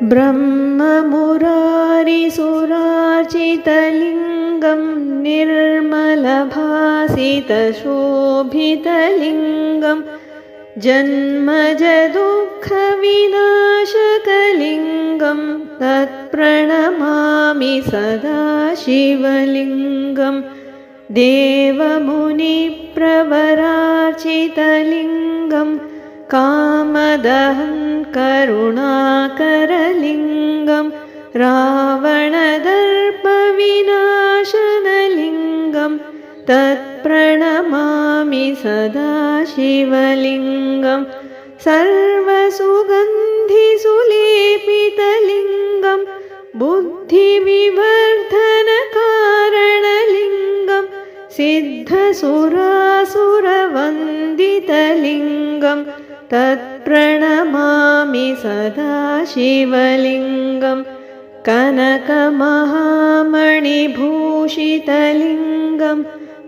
ब्रह्ममुरारिसुरार्चितलिङ्गं निर्मलभासितशोभितलिङ्गं जन्मजदुःखविनाशकलिङ्गं तत्प्रणमामि सदा शिवलिङ्गं देवमुनिप्रवरार्चितलिङ्गं कामदहं करुणाकरलिङ्गं रावणदर्पविनाशनलिङ्गं तत्प्रणमामि सदा शिवलिङ्गं सर्वसुगन्धिसुलेपितलिङ्गं बुद्धिविवर्धनकारणलिङ्गं सिद्धसुरासुरवन्दितलिङ्गं तत्प्रणमामि सदा शिवलिङ्गं कनकमहामणिभूषितलिङ्गं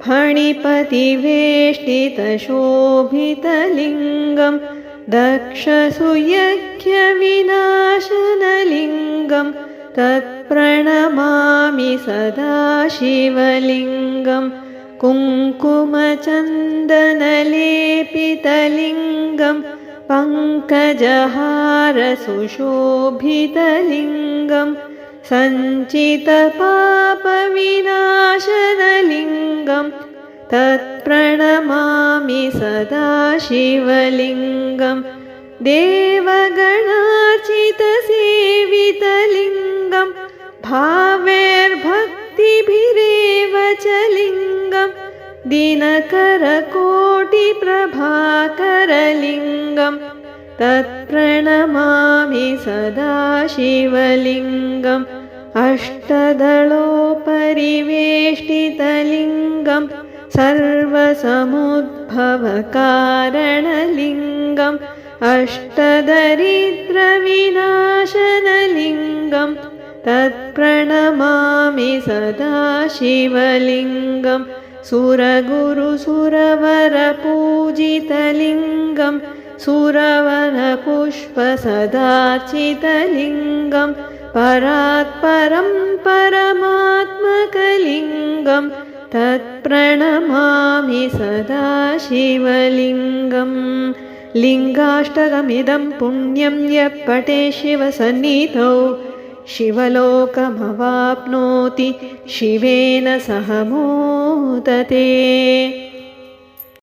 फणिपतिवेष्टितशोभितलिङ्गं दक्षसुयज्ञविनाशनलिङ्गं तत्प्रणमामि सदा शिवलिङ्गं कुङ्कुमचन्दनलेपितलिङ्गं पङ्कजहारसुशोभितलिङ्गं सञ्चितपापविनाशनलिङ्गं तत्प्रणमामि सदा शिवलिङ्गं देवगणार्चितसेवितलिङ्गं भावैर्भक्तिभिरेव च लिङ्गं दिनकरकोटिप्रभाकरलिङ्गं तत्प्रणमामि सदा शिवलिङ्गम् अष्टदलोपरिवेष्टितलिङ्गं सर्वसमुद्भवकारणलिङ्गम् अष्टदरिद्रविनाशनलिङ्गं तत्प्रणमामि सदा शिवलिङ्गं सुरगुरुसुरवरपूजितलिङ्गं सुरवनपुष्पसदार्चितलिङ्गं परात्परं परमात्मकलिङ्गं तत्प्रणमामि सदा शिवलिङ्गं लिङ्गाष्टकमिदं पुण्यं यः पठेत् शिवसन्निधौ शिवलोकमवाप्नोति शिवेन सह मोदते।